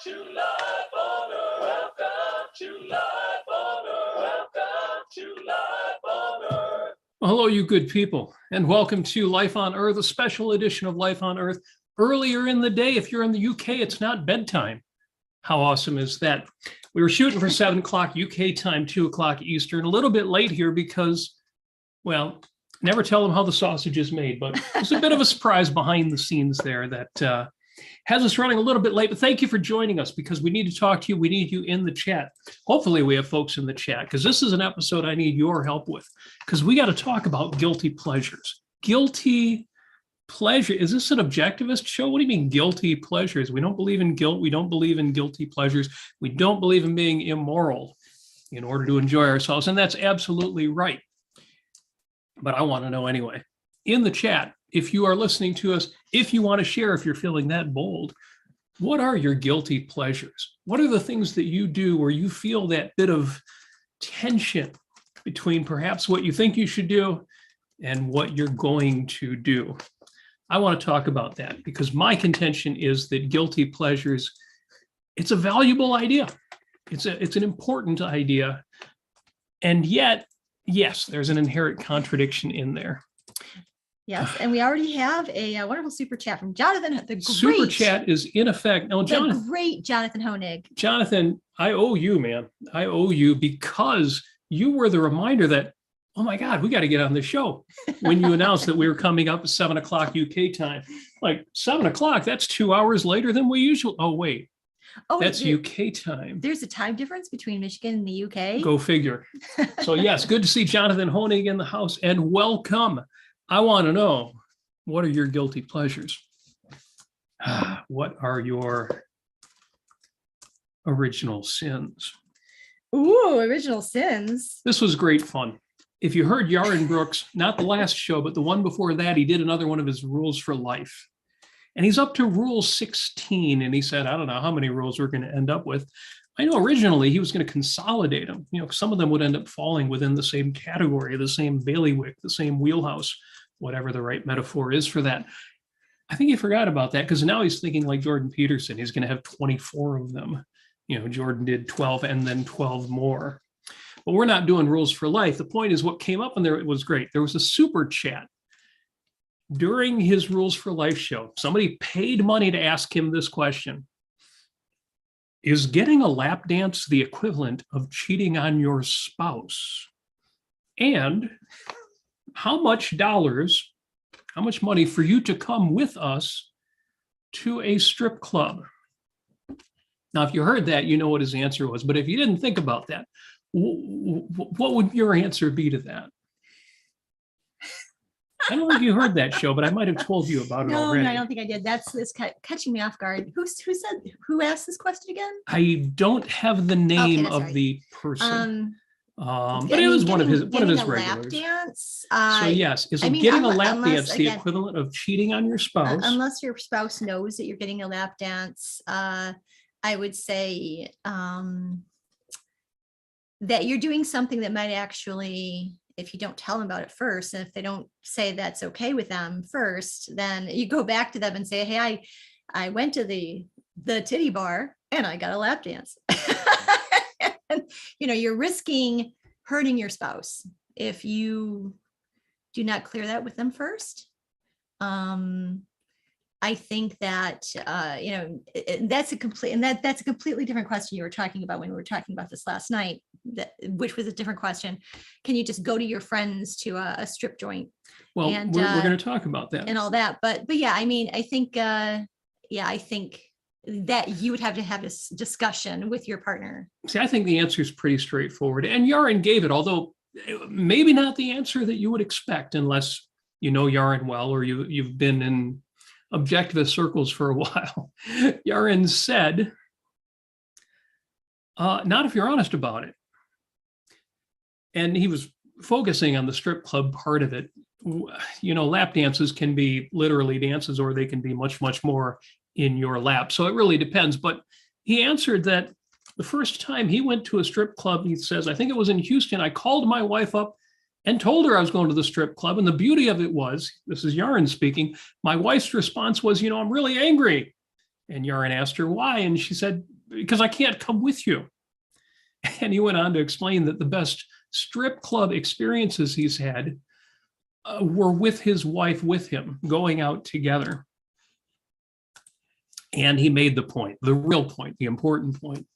to Life on Earth. Welcome to Life on Earth. Welcome to Life on Earth. Well, hello, you good people, and welcome to Life on Earth, a special edition of Life on Earth. Earlier in the day, if you're in the UK, it's not bedtime. How awesome is that? We were shooting for 7 o'clock UK time, 2 o'clock Eastern. A little bit late here because, well, never tell them how the sausage is made, but it's a bit of a surprise behind the scenes there that has us running a little bit late. But thank you for joining us because we need to talk to you. We need you in the chat. Hopefully we have folks in the chat because this is an episode I need your help with because we got to talk about guilty pleasures. Guilty pleasure. Is this an objectivist show? What do you mean guilty pleasures? We don't believe in guilt. We don't believe in guilty pleasures. We don't believe in being immoral in order to enjoy ourselves. And that's absolutely right. But I want to know anyway. In the chat, if you are listening to us, if you want to share, if you're feeling that bold, what are your guilty pleasures? What are the things that you do where you feel that bit of tension between perhaps what you think you should do and what you're going to do? I want to talk about that because my contention is that guilty pleasures, it's a valuable idea. It's an important idea. And yet, yes, there's an inherent contradiction in there. Yes, and we already have a wonderful super chat from Jonathan. The super chat is in effect. Now, Jonathan, the great Jonathan Honig. Jonathan, I owe you, man. I owe you because you were the reminder that, oh my God, we got to get on the show when you announced that we were coming up at 7 o'clock UK time. Like 7 o'clock, that's 2 hours later than we usually. Oh, wait. Oh, that's UK time. There's a time difference between Michigan and the UK. Go figure. So yes, good to see Jonathan Honig in the house and welcome. I want to know, what are your guilty pleasures? What are your original sins? Ooh, original sins. This was great fun. If you heard Yaron Brooks, not the last show, but the one before that, he did another one of his rules for life. And he's up to rule 16. And he said, I don't know how many rules we're going to end up with. I know originally he was going to consolidate them. You know, some of them would end up falling within the same category, the same bailiwick, the same wheelhouse, whatever the right metaphor is for that. I think he forgot about that because now he's thinking like Jordan Peterson. He's going to have 24 of them. You know, Jordan did 12 and then 12 more. But we're not doing rules for life. The point is what came up in there, it was great. There was a super chat during his Rules for Life show. Somebody paid money to ask him this question. Is getting a lap dance the equivalent of cheating on your spouse? And how much money for you to come with us to a strip club? Now, if you heard that, you know what his answer was. But if you didn't think about that, what would your answer be to that? I don't think you heard that show, but I might have told you about it already. No, I don't think I did. That's catching me off guard. Who asked this question again? I don't have the name of right. The person. But it was one of his regulars. Lap dance. So yes, getting a lap dance the equivalent of cheating on your spouse? Unless your spouse knows that you're getting a lap dance, I would say that you're doing something that might actually, if you don't tell them about it first, and if they don't say that's okay with them first, then you go back to them and say, hey, I went to the titty bar and I got a lap dance. And, you know, you're risking hurting your spouse if you do not clear that with them first. I think that, you know, that's a completely different question you were talking about when we were talking about this last night, which was a different question. Can you just go to your friends to a strip joint? Well, and, we're going to talk about that and all that. But yeah, I mean, I think that you would have to have this discussion with your partner. See, I think the answer is pretty straightforward. And Yaron gave it, although maybe not the answer that you would expect unless you know Yaron well or you've been in objectivist circles for a while. Yaron said, not if you're honest about it. And he was focusing on the strip club part of it. You know, lap dances can be literally dances or they can be much, much more in your lap. So it really depends. But he answered that the first time he went to a strip club, he says, I think it was in Houston, I called my wife up and told her I was going to the strip club. And the beauty of it was, this is Yaron speaking, my wife's response was, you know, I'm really angry. And Yaron asked her why. And she said, because I can't come with you. And he went on to explain that the best strip club experiences he's had were with his wife with him, going out together. And he made the point, the real point, the important point,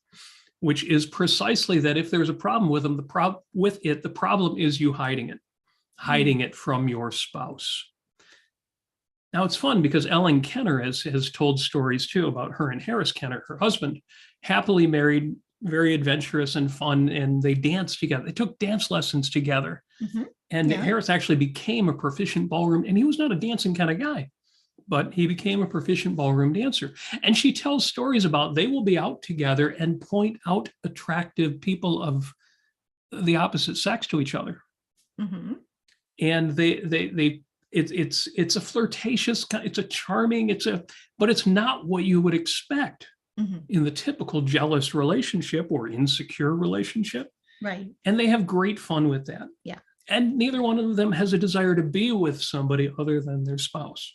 which is precisely that if there's a problem with him, the problem is you hiding it from your spouse. Now it's fun because Ellen Kenner has told stories too about her and Harris Kenner, her husband, happily married, very adventurous and fun, and they danced together. They took dance lessons together. Mm-hmm. And Yeah. Harris actually became a proficient ballroom, and he was not a dancing kind of guy, but he became a proficient ballroom dancer. And she tells stories about they will be out together and point out attractive people of the opposite sex to each other. Mm-hmm. And it's a flirtatious, it's a charming, but it's not what you would expect Mm-hmm. in the typical jealous relationship or insecure relationship. Right. And they have great fun with that. Yeah. And neither one of them has a desire to be with somebody other than their spouse.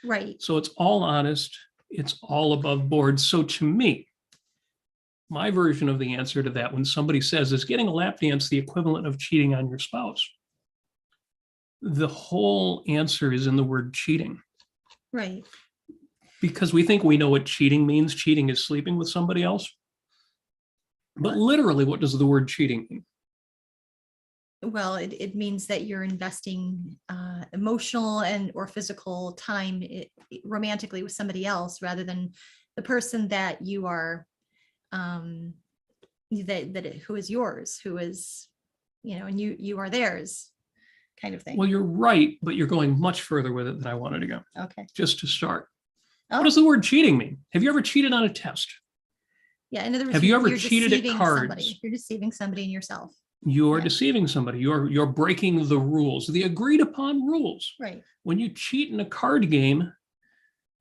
Right. So it's all honest. It's all above board. So to me, my version of the answer to that, when somebody says, is getting a lap dance the equivalent of cheating on your spouse? The whole answer is in the word cheating. Right. Because we think we know what cheating means. Cheating is sleeping with somebody else. But literally, what does the word cheating mean? Well, it means that you're investing emotional and or physical time romantically with somebody else rather than the person that you are, who is yours, who is, and you are theirs, kind of thing. Well, you're right, but you're going much further with it than I wanted to go. Okay. Just to start. Oh. What does the word cheating mean? Have you ever cheated on a test? Yeah. In other words, Have you ever you're cheated at deceiving cards? somebody. You're deceiving somebody and yourself. You're Yeah. deceiving somebody. You're breaking the rules, the agreed upon rules. Right. When you cheat in a card game,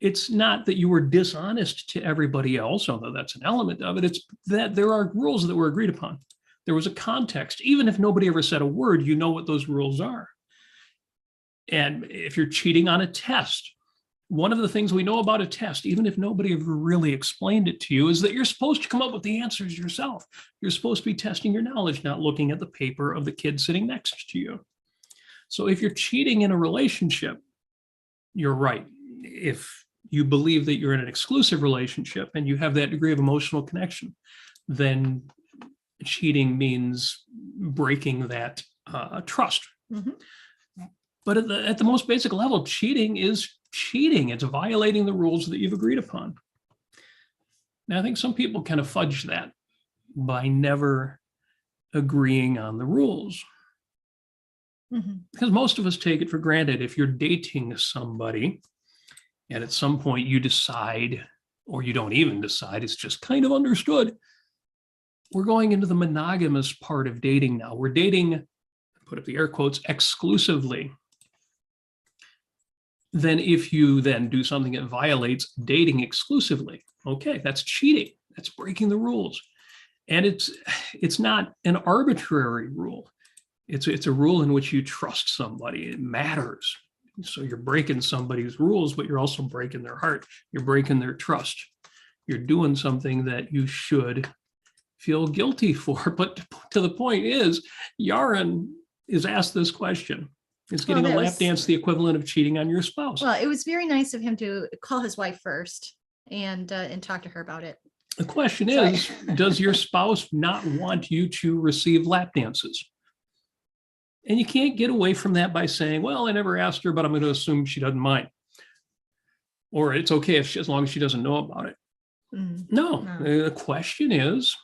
it's not that you were dishonest to everybody else, although that's an element of it. It's that there are rules that were agreed upon. There was a context. Even if nobody ever said a word, you know what those rules are. And if you're cheating on a test, one of the things we know about a test, even if nobody ever really explained it to you, is that you're supposed to come up with the answers yourself. You're supposed to be testing your knowledge, not looking at the paper of the kid sitting next to you. So if you're cheating in a relationship, you're right. If you believe that you're in an exclusive relationship and you have that degree of emotional connection, then cheating means breaking that trust. Mm-hmm. But at the most basic level, cheating is cheating. It's violating the rules that you've agreed upon. Now, I think some people kind of fudge that by never agreeing on the rules. Mm-hmm. Because most of us take it for granted. If you're dating somebody and at some point you decide, or you don't even decide, it's just kind of understood, we're going into the monogamous part of dating now. We're dating, put up the air quotes, exclusively. Then if you then do something that violates dating exclusively, okay, that's cheating. That's breaking the rules. And it's not an arbitrary rule. It's a rule in which you trust somebody. It matters. So you're breaking somebody's rules, but you're also breaking their heart. You're breaking their trust. You're doing something that you should feel guilty for. But to the point is, Yaron is asked this question. Is getting a lap dance the equivalent of cheating on your spouse? Well, it was very nice of him to call his wife first and talk to her about it. The question is, does your spouse not want you to receive lap dances? And you can't get away from that by saying, well, I never asked her, but I'm going to assume she doesn't mind. Or it's okay if as long as she doesn't know about it. No, the question is,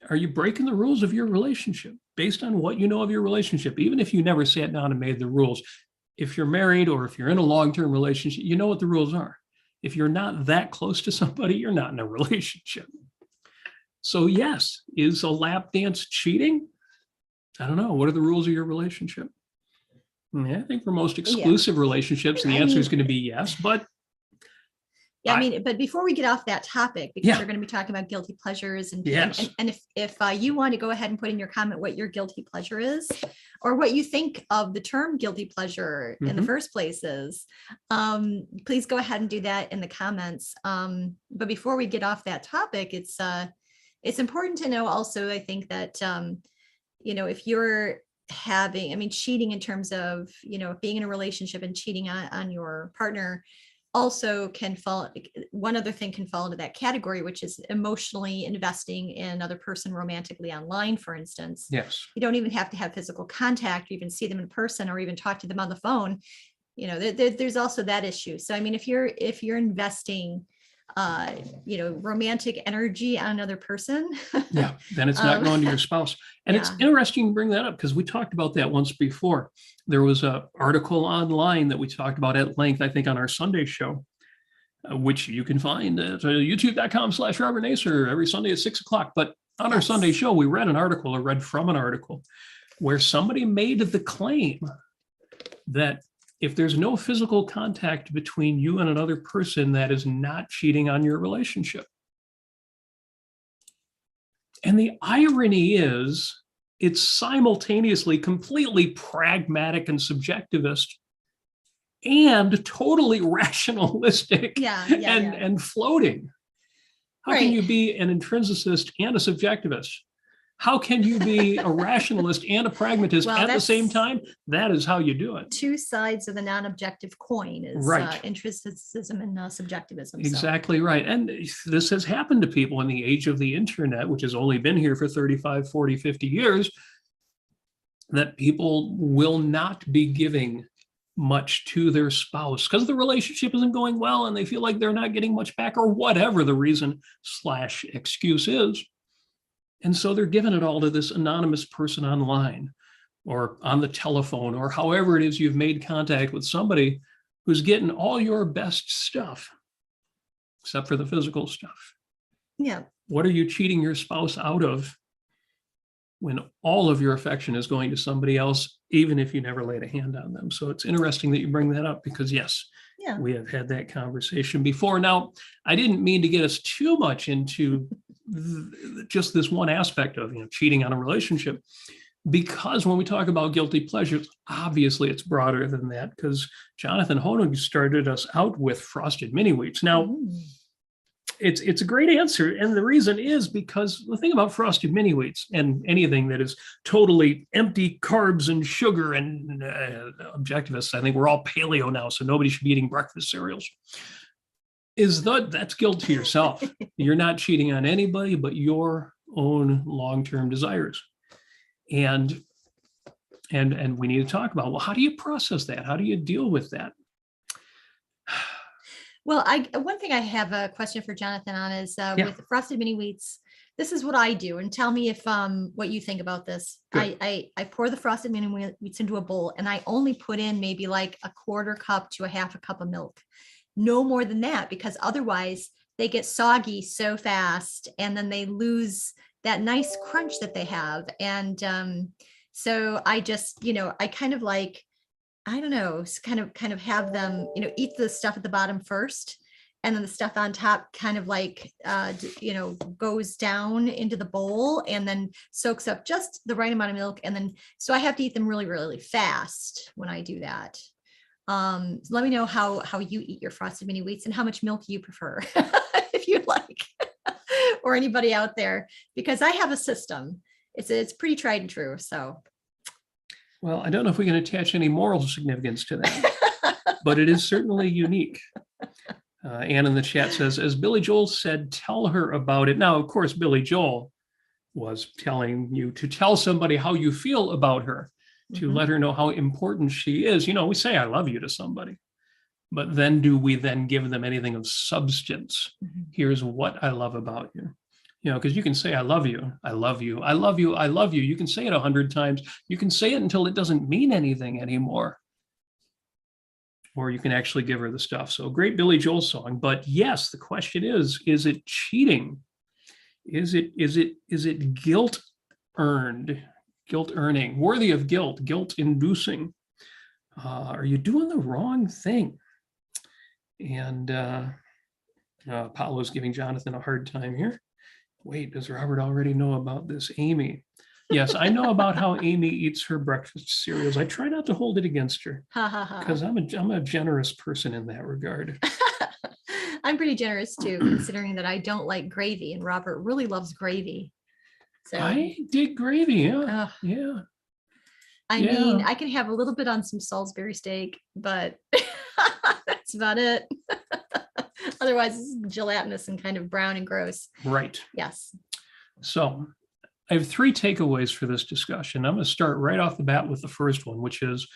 are you breaking the rules of your relationship based on what you know of your relationship? Even if you never sat down and made the rules, if you're married or if you're in a long-term relationship, you know what the rules are. If you're not that close to somebody, you're not in a relationship. So yes, is a lap dance cheating? I don't know. What are the rules of your relationship? I think for most exclusive relationships, the answer is going to be yes, but Yeah, I mean, but before we get off that topic, because Yeah. we're going to be talking about guilty pleasures, and Yes. and if you want to go ahead and put in your comment what your guilty pleasure is, or what you think of the term guilty pleasure in the first place is, please go ahead and do that in the comments. But before we get off that topic, it's important to know also, I think that you know, if you're having, I mean, cheating in terms of, you know, being in a relationship and cheating on your partner also can fall, one other thing can fall into that category, which is emotionally investing in another person romantically online, for instance. Yes. You don't even have to have physical contact, or even see them in person, or even talk to them on the phone. You know, there's also that issue. So, I mean, if you're investing, you know, romantic energy on another person, yeah, then it's not going to your spouse. And it's interesting to bring that up, because we talked about that once before. There was an article online that we talked about at length, I think, on our Sunday show, which you can find at youtube.com/Robert Nasir every Sunday at 6 o'clock. But on our Sunday show, we read from an article where somebody made the claim that if there's no physical contact between you and another person, that is not cheating on your relationship. And the irony is, it's simultaneously completely pragmatic and subjectivist and totally rationalistic and floating. How can you be an intrinsicist and a subjectivist? How can you be a rationalist and a pragmatist at the same time? That is how you do it. Two sides of the non-objective coin is intrinsicism and subjectivism. Exactly right. And this has happened to people in the age of the internet, which has only been here for 35, 40, 50 years, that people will not be giving much to their spouse because the relationship isn't going well and they feel like they're not getting much back, or whatever the reason / excuse is. And so they're giving it all to this anonymous person online or on the telephone, or however it is you've made contact with somebody who's getting all your best stuff, except for the physical stuff. Yeah. What are you cheating your spouse out of when all of your affection is going to somebody else, even if you never laid a hand on them? So it's interesting that you bring that up, because yes, we have had that conversation before. Now, I didn't mean to get us too much into just this one aspect of, you know, cheating on a relationship, because when we talk about guilty pleasures, obviously it's broader than that, because Jonathan Honig started us out with frosted mini wheats. Now, it's a great answer, and the reason is because the thing about frosted mini wheats and anything that is totally empty carbs and sugar, and objectivists, I think we're all paleo now, so nobody should be eating breakfast cereals, is that's guilt to yourself. You're not cheating on anybody but your own long-term desires. And we need to talk about, well, how do you process that? How do you deal with that? Well, one thing I have a question for Jonathan on is with frosted mini wheats. This is what I do, and tell me if what you think about this. I pour the frosted mini wheats into a bowl, and I only put in maybe like a 1/4 cup to a 1/2 cup of milk. No more than that, because otherwise they get soggy so fast, and then they lose that nice crunch that they have. And so I just, you know, I kind of like, I don't know, kind of have them, you know, eat the stuff at the bottom first, and then the stuff on top kind of like, you know, goes down into the bowl and then soaks up just the right amount of milk. And then, so I have to eat them really, really fast when I do that. Let me know how you eat your frosted mini wheats and how much milk you prefer, if you like, or anybody out there, because I have a system. It's pretty tried and true. So, well, I don't know if we can attach any moral significance to that, but it is certainly unique. Ann in the chat says, as Billy Joel said, tell her about it. Now, of course, Billy Joel was telling you to tell somebody how you feel about her, to let her know how important she is. You know, we say, I love you to somebody, but then do we then give them anything of substance? Here's what I love about you. You know, because you can say, I love you, I love you, I love you, I love you. You can say it 100 times. You can say it until it doesn't mean anything anymore. Or you can actually give her the stuff. So great Billy Joel song. But yes, the question is it cheating? Is it guilt earned, guilt earning, worthy of guilt, guilt inducing? Are you doing the wrong thing? And Paolo's giving Jonathan a hard time here. Wait, does Robert already know about this? Amy. Yes, I know about how Amy eats her breakfast cereals. I try not to hold it against her because I'm a generous person in that regard. I'm pretty generous too, considering that I don't like gravy and Robert really loves gravy. So I dig gravy. Yeah. yeah. I mean, I can have a little bit on some Salisbury steak, but that's about it. Otherwise, it's gelatinous and kind of brown and gross. Right. Yes. So I have 3 takeaways for this discussion. I'm going to start right off the bat with the first one, which is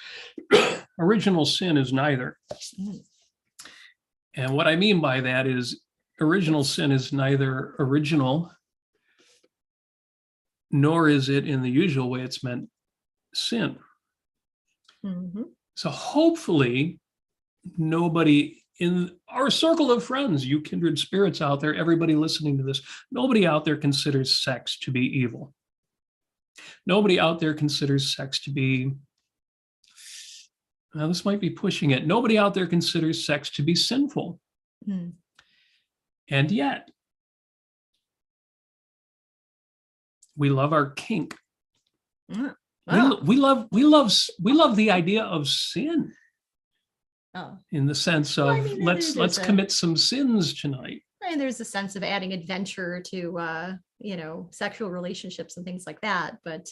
original sin is neither. And what I mean by that is original sin is neither original, nor is it in the usual way it's meant sin. Mm-hmm. So hopefully nobody in our circle of friends, you kindred spirits out there, everybody listening to this, nobody out there considers sex to be evil. Nobody out there considers sex to be, now this might be pushing it, nobody out there considers sex to be sinful. Mm. And yet, we love our kink. Mm. Wow. We love the idea of sin. Oh. In the sense of let's commit some sins tonight. And there's a sense of adding adventure to sexual relationships and things like that. But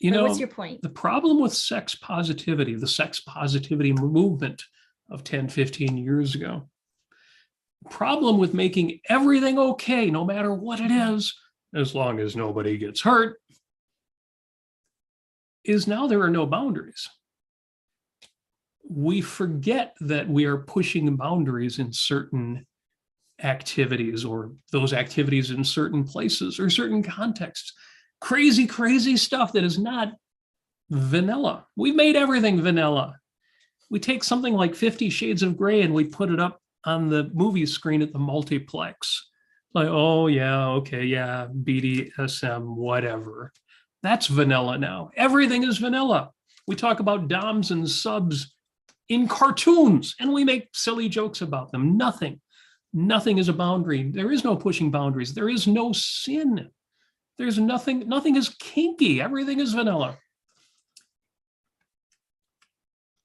what's your point? The problem with sex positivity, the sex positivity movement of 10, 15 years ago, problem with making everything okay, no matter what it is, as long as nobody gets hurt, is now there are no boundaries. We forget that we are pushing boundaries in certain activities, or those activities in certain places or certain contexts. Crazy, crazy stuff that is not vanilla. We've made everything vanilla. We take something like 50 Shades of Grey and we put it up on the movie screen at the multiplex. Like, oh yeah, okay, yeah, BDSM, whatever. That's vanilla now. Everything is vanilla. We talk about doms and subs in cartoons, and we make silly jokes about them. Nothing is a boundary. There is no pushing boundaries. There is no sin. There's nothing is kinky. Everything is vanilla.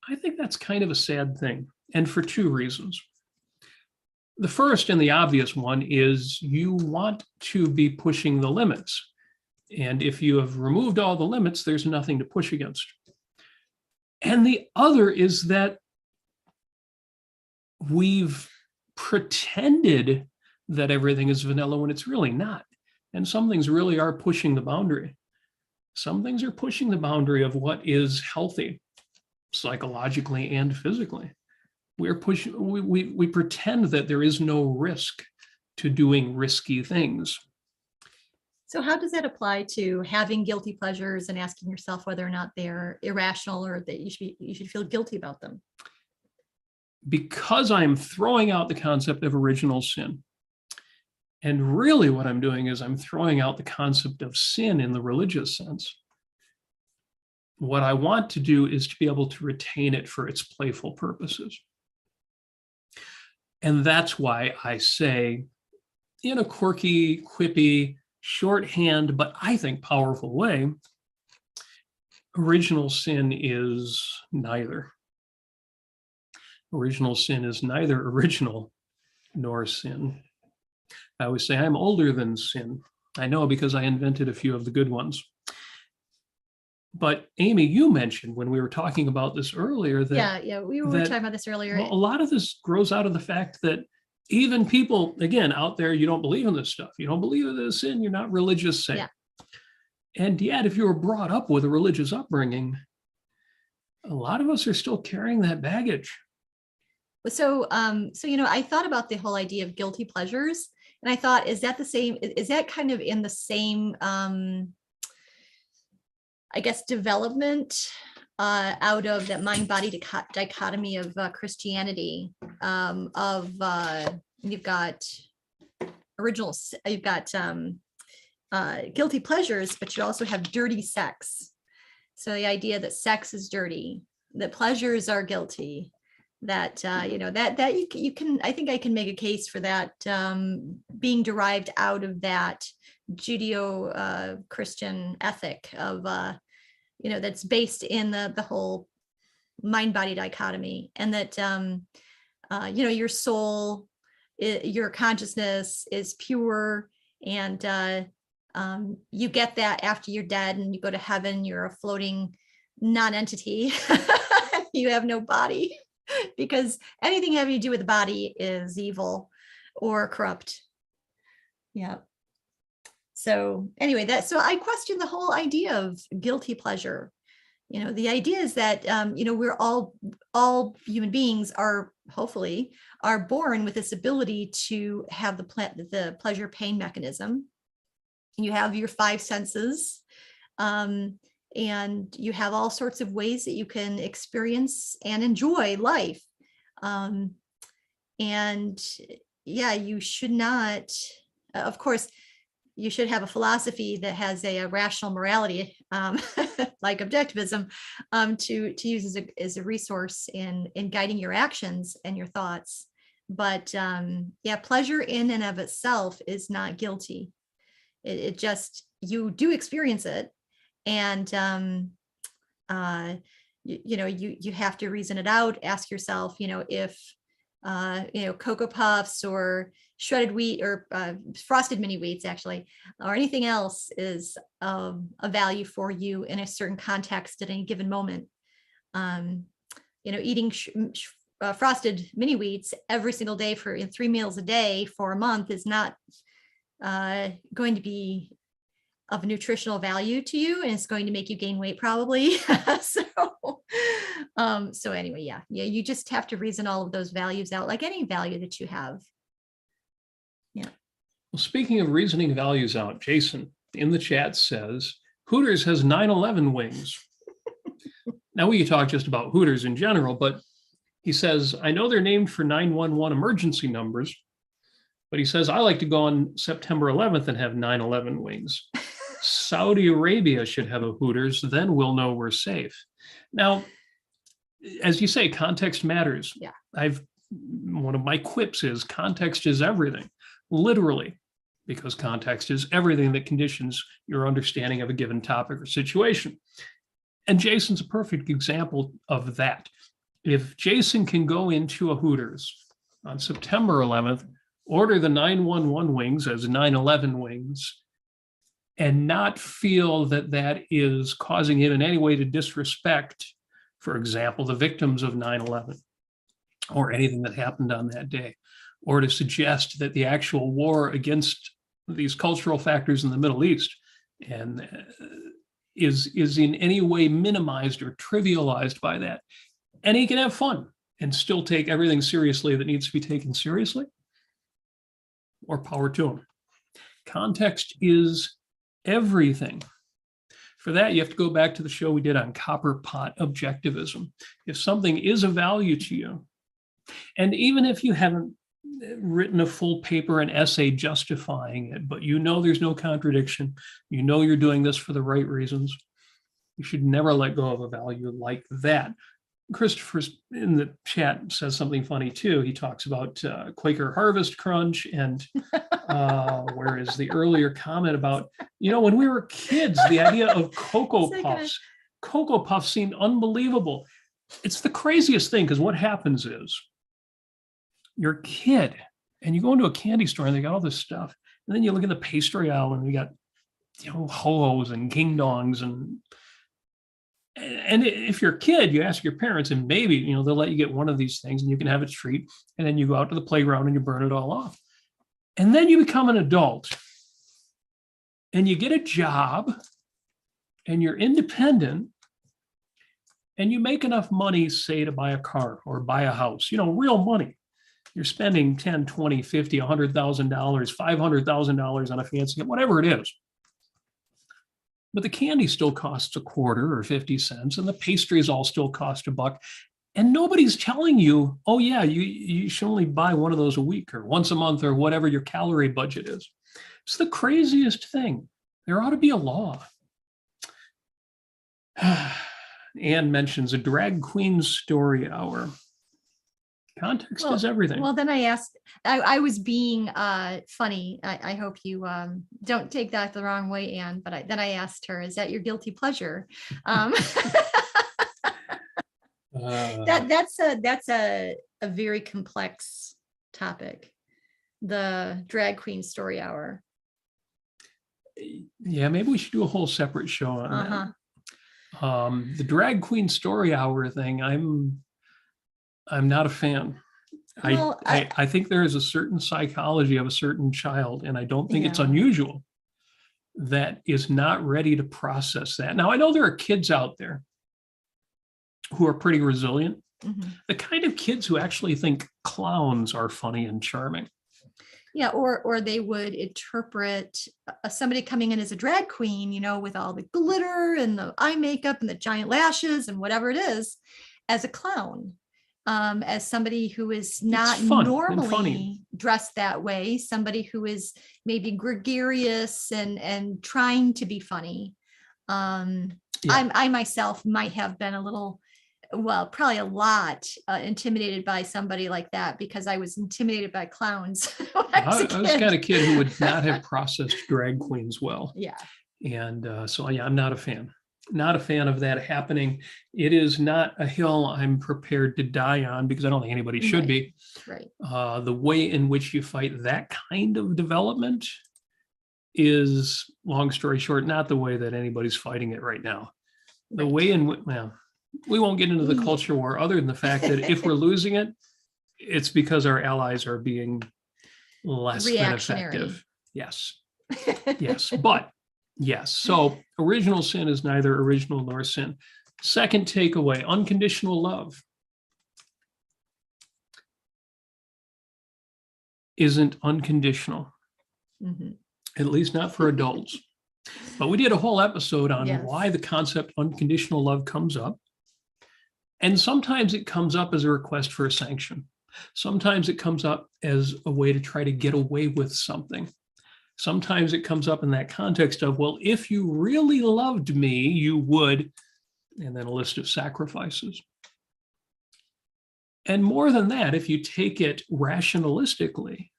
I think that's kind of a sad thing, and for 2 reasons. The first and the obvious one is you want to be pushing the limits. And if you have removed all the limits, there's nothing to push against. And the other is that we've pretended that everything is vanilla when it's really not. And some things really are pushing the boundary. Some things are pushing the boundary of what is healthy, psychologically and physically. We pretend that there is no risk to doing risky things. So how does that apply to having guilty pleasures and asking yourself whether or not they're irrational or that you should feel guilty about them? Because I'm throwing out the concept of original sin. And really what I'm doing is I'm throwing out the concept of sin in the religious sense. What I want to do is to be able to retain it for its playful purposes. And that's why I say, in a quirky, quippy, shorthand, but I think powerful way, original sin is neither. Original sin is neither original nor sin. I always say I'm older than sin. I know because I invented a few of the good ones. But Amy, you mentioned when we were talking about this earlier that we were talking about this earlier. Well, a lot of this grows out of the fact that even people, again, out there, you don't believe in this stuff. You don't believe in this sin. You're not religious, say. Yeah. And yet, if you were brought up with a religious upbringing, a lot of us are still carrying that baggage. So I thought about the whole idea of guilty pleasures, and I thought, is that the same? Is that kind of in the same, I guess, development out of that mind-body dichotomy of Christianity? You've got guilty pleasures, but you also have dirty sex. So the idea that sex is dirty, that pleasures are guilty, that that you can, I think I can make a case for that being derived out of that Judeo Christian ethic of that's based in the whole mind body dichotomy, and that your soul, your consciousness is pure, and you get that after you're dead and you go to heaven. You're a floating non-entity. You have no body, because anything having to do with the body is evil or corrupt. Yeah. So anyway, so I question the whole idea of guilty pleasure. The idea is that we're all human beings are hopefully are born with this ability to have the pleasure pain mechanism. You have your five senses, and you have all sorts of ways that you can experience and enjoy life. And yeah, you should not, of course, you should have a philosophy that has a rational morality, like objectivism, to use as a resource in guiding your actions and your thoughts. But yeah, pleasure in and of itself is not guilty. It just, you do experience it, and you have to reason it out. Ask yourself, if Cocoa Puffs or shredded wheat or frosted mini wheats, actually, or anything else is a value for you in a certain context at any given moment. Eating frosted mini wheats every single day for 3 meals a day for a month is not going to be of nutritional value to you, and it's going to make you gain weight probably. So anyway, yeah, you just have to reason all of those values out, like any value that you have. Yeah. Well, speaking of reasoning values out, Jason in the chat says Hooters has 9/11 wings. Now we could talk just about Hooters in general, but he says, I know they're named for 911 emergency numbers, but he says, I like to go on September 11th and have 9/11 wings. Saudi Arabia should have a Hooters, then we'll know we're safe. Now, as you say, context matters. Yeah. One of my quips is context is everything, literally, because context is everything that conditions your understanding of a given topic or situation. And Jason's a perfect example of that. If Jason can go into a Hooters on September 11th, order the 911 wings as 9/11 wings, and not feel that that is causing him in any way to disrespect, for example, the victims of 9/11 or anything that happened on that day, or to suggest that the actual war against these cultural factors in the Middle East and is in any way minimized or trivialized by that. And he can have fun and still take everything seriously that needs to be taken seriously, or power to him. Context is everything. For that, you have to go back to the show we did on copper pot objectivism. If something is of value to you, and even if you haven't written a full paper, an essay justifying it, but there's no contradiction, you're doing this for the right reasons, you should never let go of a value like that. Christopher in the chat says something funny too. He talks about Quaker Harvest Crunch, and where is the earlier comment about, when we were kids, the idea of Cocoa Puffs. Cocoa Puffs seemed unbelievable. It's the craziest thing, because what happens is you're a kid and you go into a candy store and they got all this stuff. And then you look at the pastry aisle and you got, ho-hos and king dongs and if you're a kid, you ask your parents, and maybe, they'll let you get one of these things and you can have a treat. And then you go out to the playground and you burn it all off. And then you become an adult and you get a job and you're independent and you make enough money, say, to buy a car or buy a house, real money. You're spending $10, $20, $50, $100,000, $500,000 on a fancy, whatever it is. But the candy still costs a quarter or 50 cents, and the pastries all still cost $1. And nobody's telling you, oh yeah, you should only buy one of those a week or once a month or whatever your calorie budget is. It's the craziest thing. There ought to be a law. Anne mentions a drag queen story hour. Context is everything. Well, then I asked, I was being funny. I hope you don't take that the wrong way, Anne, but then I asked her, is that your guilty pleasure? That's a very complex topic, the drag queen story hour. Yeah, maybe we should do a whole separate show on that. The drag queen story hour thing, I'm not a fan. Well, I think there is a certain psychology of a certain child, and I don't think it's Yeah. unusual, that is not ready to process that. Now, I know there are kids out there who are pretty resilient, Mhm. the kind of kids who actually think clowns are funny and charming. Yeah, or they would interpret somebody coming in as a drag queen, with all the glitter and the eye makeup and the giant lashes and whatever it is, as a clown, as somebody who is not fun and normally funny. dressed that way, somebody who is maybe gregarious and trying to be funny. Yeah. I myself might have been a little, well, probably a lot intimidated by somebody like that, because I was intimidated by clowns when I was a I was the kid. kind of kid who would not have processed drag queens well. Yeah. And so, yeah, I'm not a fan. Not a fan of that happening. It is not a hill I'm prepared to die on, because I don't think anybody should be. Right. The way in which you fight that kind of development is, long story short, not the way that anybody's fighting it right now. The Right. way in which, well, we won't get into the culture war, other than the fact that if we're losing it, it's because our allies are being less than Reactionary. effective. Yes. Yes. But yes. So original sin is neither original nor sin. Second takeaway, unconditional love isn't unconditional, Mhm. at least not for adults. But we did a whole episode on Yes. why the concept unconditional love comes up. And sometimes it comes up as a request for a sanction. Sometimes it comes up as a way to try to get away with something. Sometimes it comes up in that context of, well, if you really loved me, you would, and then a list of sacrifices. And more than that, if you take it rationalistically,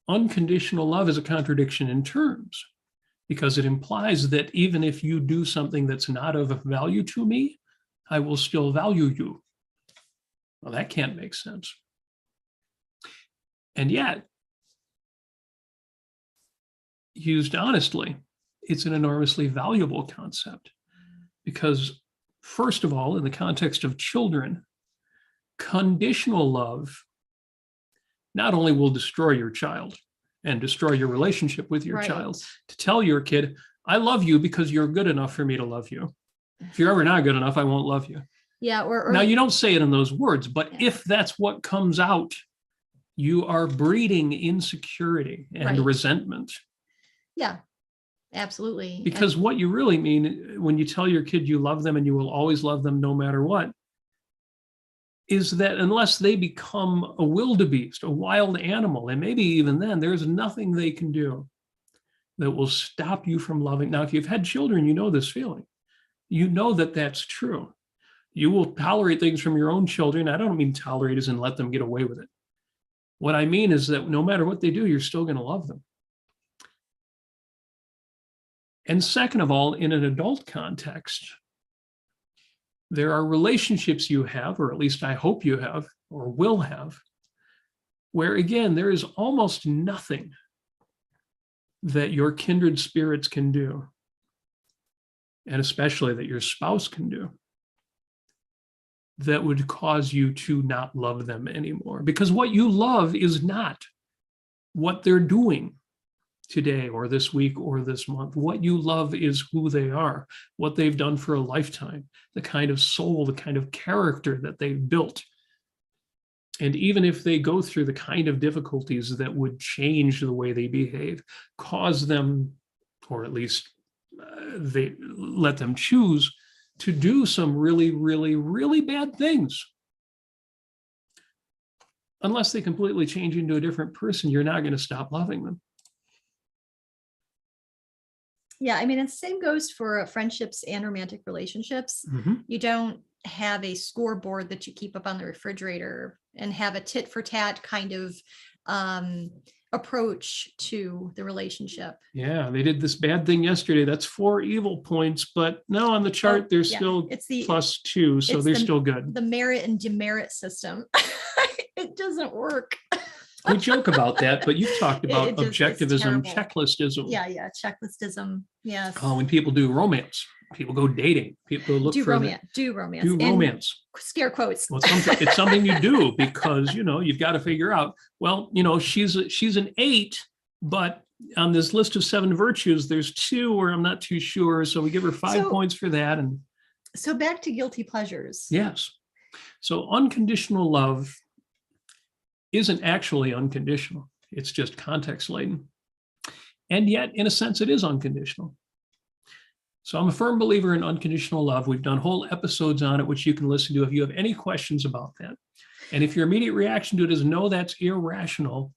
unconditional love is a contradiction in terms, because it implies that even if you do something that's not of value to me, I will still value you. Well, that can't make sense. And yet, used honestly, it's an enormously valuable concept, because, first of all, in the context of children, conditional love not only will destroy your child and destroy your relationship with your Right. child, to tell your kid, I love you because you're good enough for me to love you. If you're ever not good enough, I won't love you. Yeah. Or Now, you don't say it in those words, but Yeah. if that's what comes out, you are breeding insecurity and Right. resentment. Yeah, absolutely. Because what you really mean when you tell your kid you love them and you will always love them no matter what, is that unless they become a wildebeest, a wild animal, and maybe even then, there's nothing they can do that will stop you from loving. Now, if you've had children, you know this feeling. You know that that's true. You will tolerate things from your own children. I don't mean tolerate as in let them get away with it. What I mean is that no matter what they do, you're still going to love them. And second of all, in an adult context, there are relationships you have, or at least I hope you have, or will have, where again, there is almost nothing that your kindred spirits can do, and especially that your spouse can do, that would cause you to not love them anymore. Because what you love is not what they're doing today or this week or this month. What you love is who they are, what they've done for a lifetime, the kind of soul, the kind of character that they've built. And even if they go through the kind of difficulties that would change the way they behave, cause them, or at least they let them choose to do some really, really, really bad things. Unless they completely change into a different person, you're not going to stop loving them. Yeah, I mean, the same goes for friendships and romantic relationships. Mhm. You don't have a scoreboard that you keep up on the refrigerator and have a tit for tat kind of approach to the relationship. Yeah, they did this bad thing yesterday. That's 4 evil points, but now on the chart, they're still It's the +2, so they're still good. the merit and demerit system. It doesn't work. We joke about that, but you've talked about It's objectivism, terrible. checklistism. Yeah, checklistism. Yes. When people do romance, people go dating, people go look do for romance. Do romance. do And romance. scare quotes. Well, it's something you do because, you've got to figure out, well, she's an 8, but on this list of 7 virtues, there's 2 where I'm not too sure. So we give her 5 points for that. And so back to guilty pleasures. yes. So unconditional love isn't actually unconditional. It's just context laden. And yet, in a sense, it is unconditional. So I'm a firm believer in unconditional love. We've done whole episodes on it, which you can listen to if you have any questions about that. And if your immediate reaction to it is, no, that's irrational,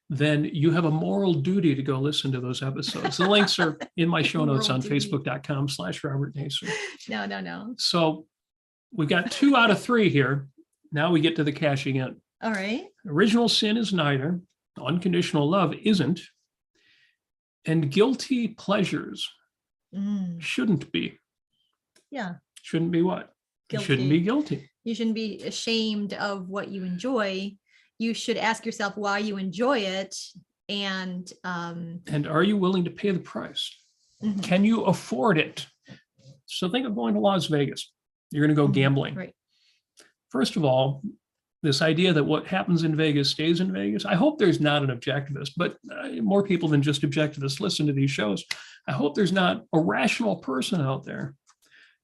then you have a moral duty to go listen to those episodes. The links are in my show notes on facebook.com/Robert Nasir. No. So we've got 2 out of 3 here. Now we get to the cashing in. All right. Original sin is neither. Unconditional love isn't. And guilty pleasures shouldn't be. Yeah. Shouldn't be what? Guilty. Shouldn't be guilty. You shouldn't be ashamed of what you enjoy. You should ask yourself why you enjoy it. And are you willing to pay the price? Mm-hmm. Can you afford it? So think of going to Las Vegas. You're going to go gambling. Right. First of all, this idea that what happens in Vegas stays in Vegas. I hope there's not an objectivist, but more people than just objectivists listen to these shows. I hope there's not a rational person out there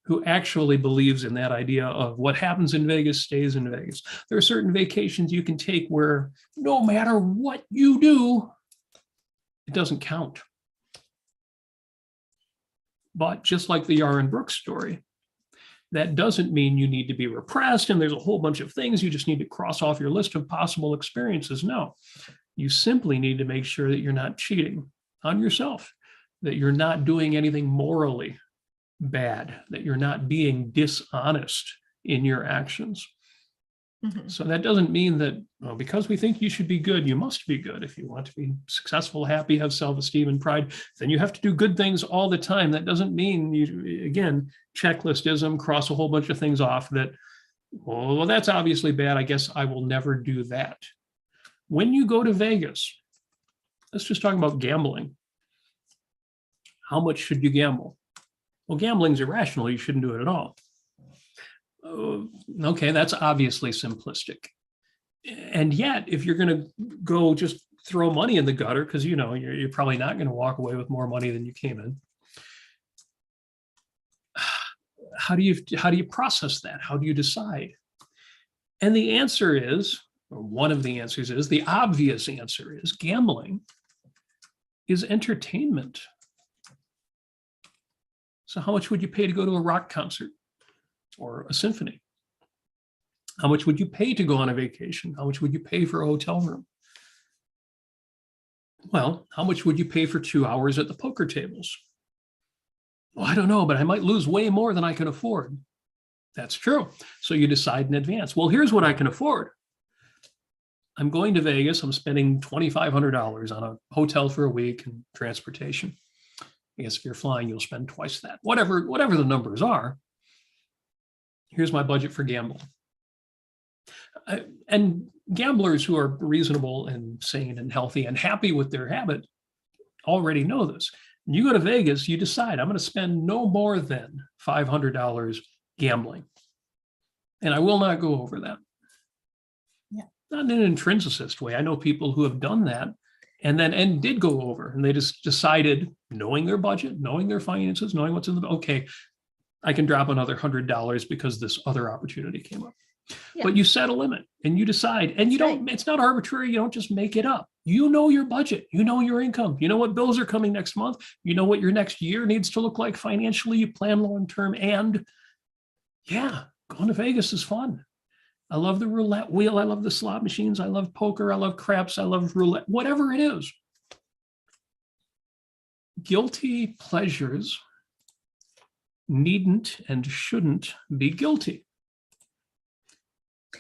who actually believes in that idea of what happens in Vegas stays in Vegas. There are certain vacations you can take where no matter what you do, it doesn't count. But just like the Yarn Brooks story, that doesn't mean you need to be repressed and there's a whole bunch of things you just need to cross off your list of possible experiences. No, you simply need to make sure that you're not cheating on yourself, that you're not doing anything morally bad, that you're not being dishonest in your actions. Mm-hmm. So that doesn't mean that, well, because we think you should be good, you must be good. If you want to be successful, happy, have self-esteem and pride, then you have to do good things all the time. That doesn't mean you, again, checklistism, cross a whole bunch of things off that, well, that's obviously bad. I guess I will never do that. When you go to Vegas, let's just talk about gambling. How much should you gamble? Well, gambling's irrational. You shouldn't do it at all. Okay, that's obviously simplistic. And yet, if you're going to go just throw money in the gutter, because you're probably not going to walk away with more money than you came in, how do you process that? How do you decide? And the answer is, or one of the answers is, the obvious answer is, gambling is entertainment. So how much would you pay to go to a rock concert or a symphony? How much would you pay to go on a vacation? How much would you pay for a hotel room? Well, how much would you pay for 2 hours at the poker tables? Well, I don't know, but I might lose way more than I can afford. That's true. So you decide in advance. Well, here's what I can afford. I'm going to Vegas. I'm spending $2,500 on a hotel for a week and transportation. I guess if you're flying, you'll spend twice that. Whatever the numbers are. Here's my budget for gambling. And gamblers who are reasonable and sane and healthy and happy with their habit already know this. When you go to Vegas, you decide, I'm going to spend no more than $500 gambling. And I will not go over that. Yeah. Not in an intrinsicist way. I know people who have done that and did go over, and they just decided, knowing their budget, knowing their finances, knowing what's in the, okay, I can drop another $100 because this other opportunity came up. Yeah. But you set a limit and you decide, and you don't, it's not arbitrary. You don't just make it up. You know your budget, you know your income, you know what bills are coming next month, you know what your next year needs to look like financially, you plan long-term, and yeah, going to Vegas is fun. I love the roulette wheel. I love the slot machines. I love poker. I love craps. I love roulette, whatever it is. Guilty pleasures needn't and shouldn't be guilty.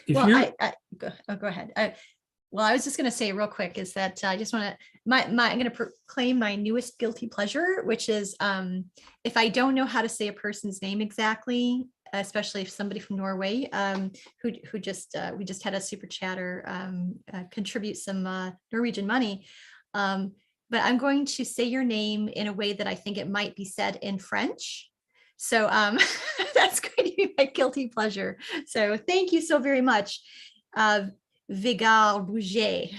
If Well, you're, go ahead. Well, I was just going to say real quick is that I just want to, I'm going to proclaim my newest guilty pleasure, which is if I don't know how to say a person's name exactly, especially if somebody from Norway who just, we just had a super chatter contribute some Norwegian money. But I'm going to say your name in a way that I think it might be said in French. So that's going to be my guilty pleasure. So thank you so very much. Vigar Bouget.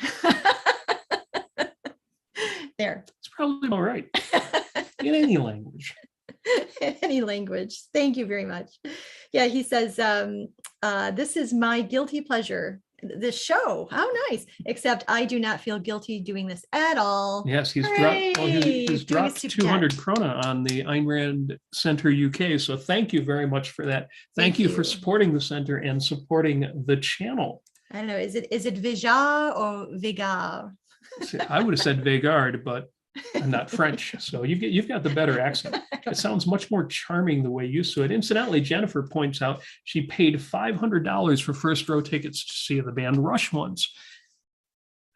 There. it's probably all right in any language. In any language. Thank you very much. Yeah, he says, this is my guilty pleasure. This show. How nice. Except I do not feel guilty doing this at all. Yes, he's Hooray! dropped. Well, he's Doing a dropped super 200 chat. krona on the Ayn Rand Center UK. So thank you very much for that. Thank you for supporting the center and supporting the channel. I don't know. Is it Vigar or Vigar? See, I would have said Vegard, but I'm not French, so you've got the better accent. It sounds much more charming the way you say it. Incidentally, Jennifer points out she paid $500 for first row tickets to see the band Rush once.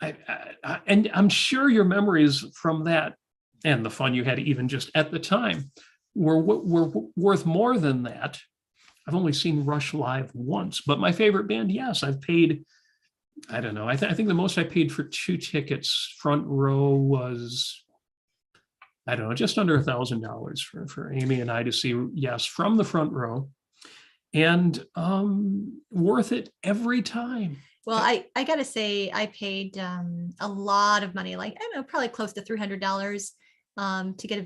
And I'm sure your memories from that and the fun you had even just at the time were worth more than that. I've only seen Rush live once, but my favorite band, yes, I've paid, I don't know. I think the most I paid for 2 tickets front row was, I don't know, just under $1,000 for Amy and I to see Yes from the front row, and worth it every time. Well, I got to say, I paid a lot of money, like, I don't know, probably close to $300 to get a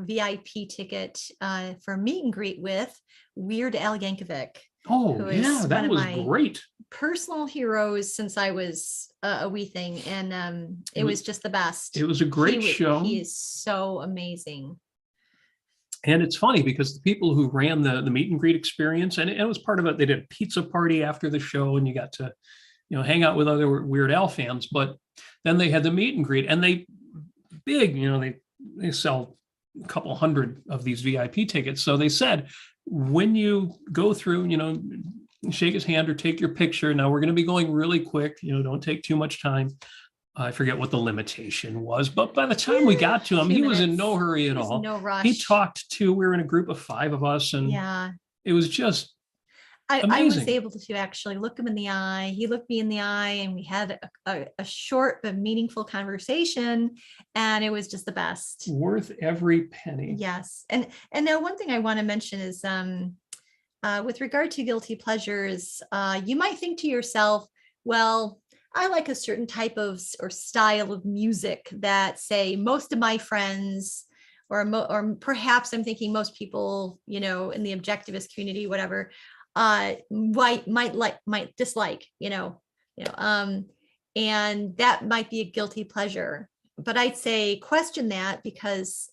VIP ticket for a meet and greet with Weird Al Yankovic. Oh, yeah, that was great. Personal heroes since I was a wee thing, and it was just the best. It was a great show. He is so amazing. And it's funny because the people who ran the meet and greet experience, and it was part of it, they did a pizza party after the show, and you got to, hang out with other Weird Al fans. But then they had the meet and greet, and they sell a couple hundred of these VIP tickets. So they said, when you go through, shake his hand or take your picture. Now we're going to be going really quick. Don't take too much time. I forget what the limitation was, but by the time we got to him, he was in no hurry at all. No rush. He talked to, we were in a group of 5 of us, and yeah, it was just I was able to actually look him in the eye. He looked me in the eye, and we had a short but meaningful conversation, and it was just the best. Worth every penny. Yes. And now one thing I want to mention is with regard to guilty pleasures, you might think to yourself, well, I like a certain type of or style of music that, say, most of my friends or perhaps I'm thinking most people, in the objectivist community, whatever, might dislike, and that might be a guilty pleasure. But I'd say question that, because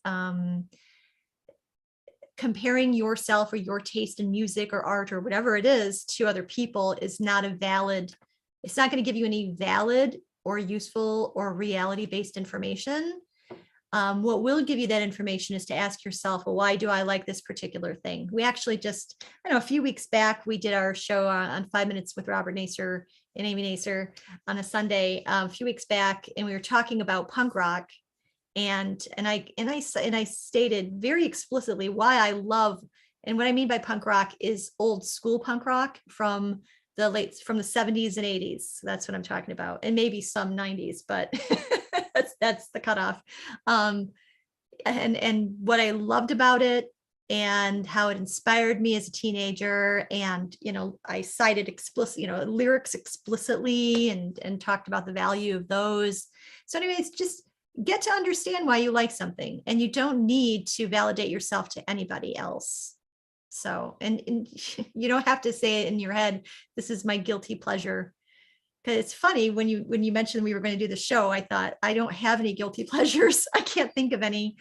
comparing yourself or your taste in music or art or whatever it is to other people is not it's not going to give you any valid or useful or reality-based information. What will give you that information is to ask yourself, well, why do I like this particular thing? We actually just, a few weeks back, we did our show on 5 Minutes with Robert Nasir and Amy Nasir on a Sunday a few weeks back, and we were talking about punk rock. And I stated very explicitly why I love, and what I mean by punk rock is old school punk rock from the 70s and 80s. That's what I'm talking about, and maybe some 90s, but that's the cutoff. And what I loved about it, and how it inspired me as a teenager, and I cited lyrics explicitly, and talked about the value of those. So anyways, just get to understand why you like something, and you don't need to validate yourself to anybody else. So, and you don't have to say it in your head, this is my guilty pleasure. Because it's funny, when you mentioned we were going to do the show, I thought, I don't have any guilty pleasures. I can't think of any,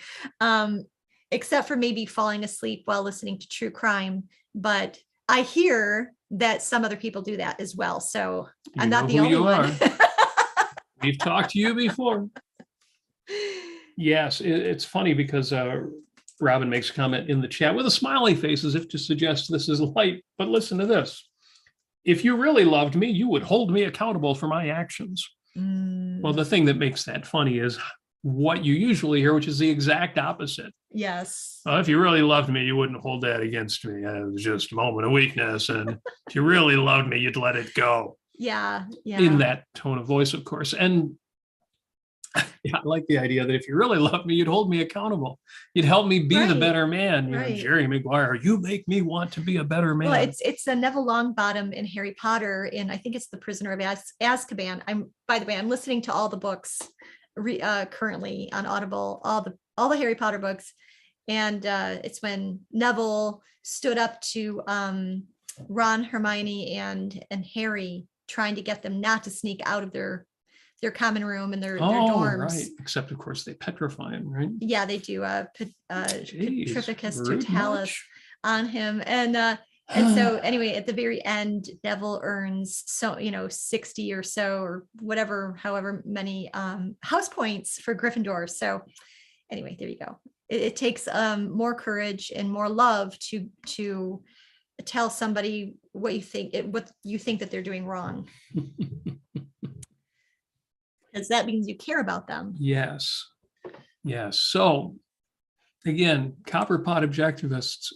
except for maybe falling asleep while listening to true crime. But I hear that some other people do that as well. So I'm not the only one. We've talked to you before. Yes, it's funny because Robin makes a comment in the chat with a smiley face as if to suggest this is light, but listen to this. if you really loved me, you would hold me accountable for my actions. Well, the thing that makes that funny is what you usually hear, which is the exact opposite. Yes. If you really loved me, you wouldn't hold that against me. It was just a moment of weakness. And if you really loved me, you'd let it go. Yeah. In that tone of voice, of course. And yeah, I like the idea that if you really loved me, you'd hold me accountable. You'd help me be the better man. You know, Jerry Maguire, you make me want to be a better man. Well, it's a Neville Longbottom in Harry Potter, and I think it's The Prisoner of Azkaban. By the way, I'm listening to all the books currently on Audible, all the Harry Potter books, and it's when Neville stood up to Ron, Hermione, and Harry, trying to get them not to sneak out of their common room and their dorms. Right. Except, of course, they petrify him, right? Yeah, they do. Petrificus Totalis on him. And so anyway, at the very end, Neville earns 60 or so, or whatever, however many house points for Gryffindor. So anyway, there you go. It takes more courage and more love to tell somebody what you think that they're doing wrong. Because that means you care about them. Yes. So again, copper pot objectivists,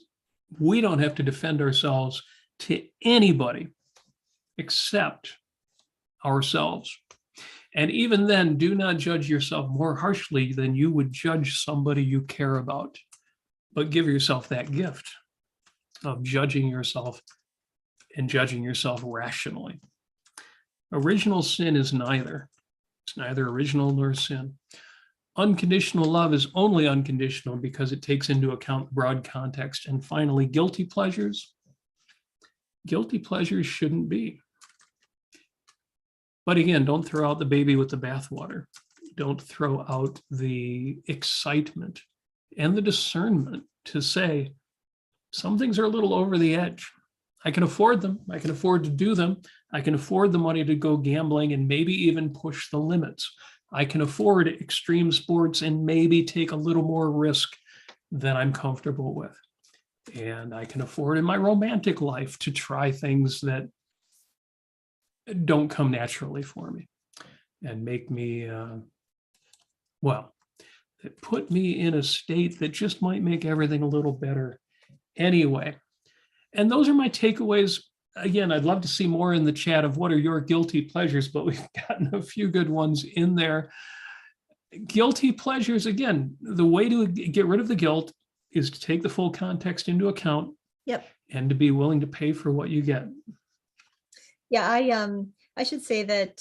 we don't have to defend ourselves to anybody except ourselves. And even then, do not judge yourself more harshly than you would judge somebody you care about. But give yourself that gift of judging yourself and judging yourself rationally. Original sin is neither. It's neither original nor sin. Unconditional love is only unconditional because it takes into account broad context. And finally, guilty pleasures. Guilty pleasures shouldn't be. But again, don't throw out the baby with the bathwater. Don't throw out the excitement and the discernment to say, some things are a little over the edge. I can afford them. I can afford to do them. I can afford the money to go gambling and maybe even push the limits. I can afford extreme sports and maybe take a little more risk than I'm comfortable with. And I can afford in my romantic life to try things that don't come naturally for me and make me, that put me in a state that just might make everything a little better anyway. And those are my takeaways. Again, I'd love to see more in the chat of what are your guilty pleasures, but we've gotten a few good ones in there. Guilty pleasures, again, the way to get rid of the guilt is to take the full context into account. Yep. And to be willing to pay for what you get. Yeah, I should say that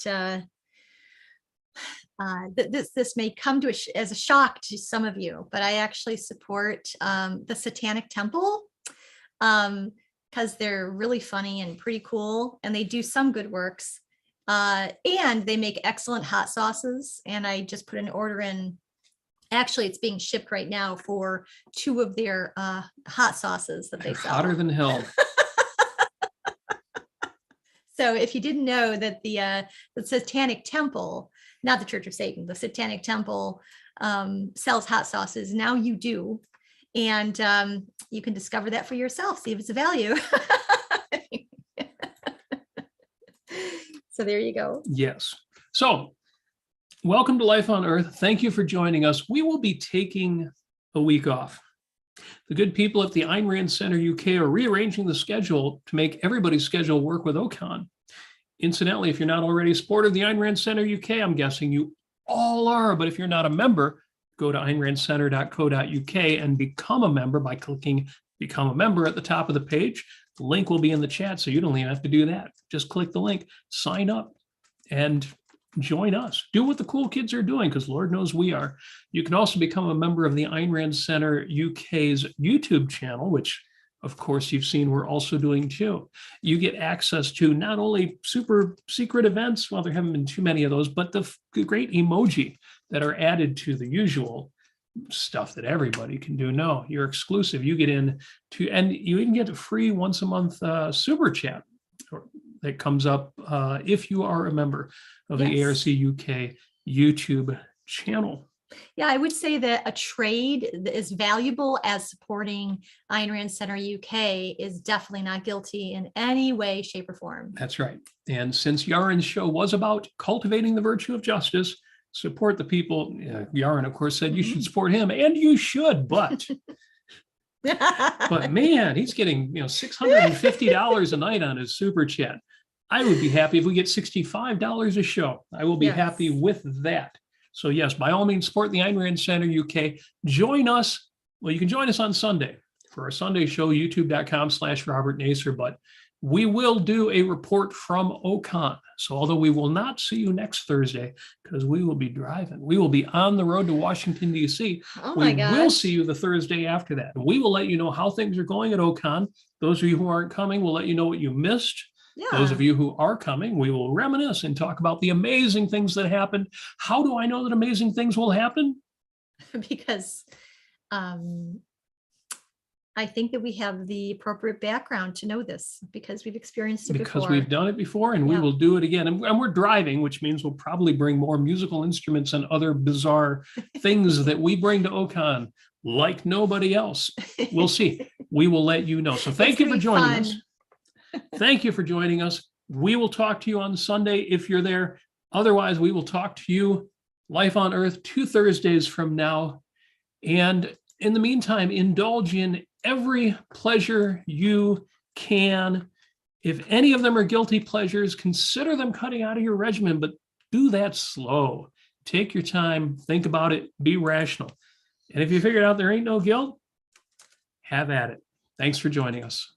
this may come to as a shock to some of you, but I actually support the Satanic Temple. Because they're really funny and pretty cool, and they do some good works, and they make excellent hot sauces. And I just put an order in. Actually, it's being shipped right now for 2 of their hot sauces that they sell. Hotter than hell. So if you didn't know that the Satanic Temple, not the Church of Satan, the Satanic Temple sells hot sauces, now you do. And you can discover that for yourself, see if it's a value. So there you go. Yes. So welcome to Life on Earth. Thank you for joining us. We will be taking a week off. The good people at the Ayn Rand Center UK are rearranging the schedule to make everybody's schedule work with OCON. Incidentally, if you're not already a supporter of the Ayn Rand Center UK, I'm guessing you all are, but if you're not a member, go to aynrandcenter.co.uk and become a member by clicking Become a Member at the top of the page. The link will be in the chat, so you don't even have to do that. Just click the link, sign up, and join us. Do what the cool kids are doing, because Lord knows we are. You can also become a member of the Ayn Rand Center UK's YouTube channel, which, of course, you've seen we're also doing too. You get access to not only super secret events, well, there haven't been too many of those, but the great emoji that are added to the usual stuff that everybody can do. No, you're exclusive. You get in to, and you even get a free once a month super chat that comes up if you are a member of the ARC UK YouTube channel. Yeah, I would say that a trade as valuable as supporting Ayn Rand Center UK is definitely not guilty in any way, shape, or form. That's right. And since Yaron's show was about cultivating the virtue of justice, support the people. Yaron, of course, said you should support him, and you should, but man, he's getting $650 a night on his super chat. I would be happy if we get $65 a show. I will be happy with that. So yes, by all means, support the Ayn Rand Center UK. Join us. Well, you can join us on Sunday for our Sunday show, youtube.com/Robert Nasir. But we will do a report from Okan. So although we will not see you next Thursday because we will be driving, we will be on the road to Washington, D.C. Oh my gosh. We will see you the Thursday after that. We will let you know how things are going at Okan. Those of you who aren't coming, we'll let you know what you missed. Yeah. Those of you who are coming, we will reminisce and talk about the amazing things that happened. How do I know that amazing things will happen? Because I think that we have the appropriate background to know this because we've experienced it before. Because we've done it before and we will do it again. And we're driving, which means we'll probably bring more musical instruments and other bizarre things that we bring to Okan like nobody else. We'll see. We will let you know. So thank you for joining us. Thank you for joining us. We will talk to you on Sunday if you're there. Otherwise, we will talk to you Life on Earth 2 Thursdays from now. And in the meantime, indulge in every pleasure you can. If any of them are guilty pleasures, consider them cutting out of your regimen, but do that slow. Take your time, think about it, be rational. And if you figure out there ain't no guilt, have at it. Thanks for joining us.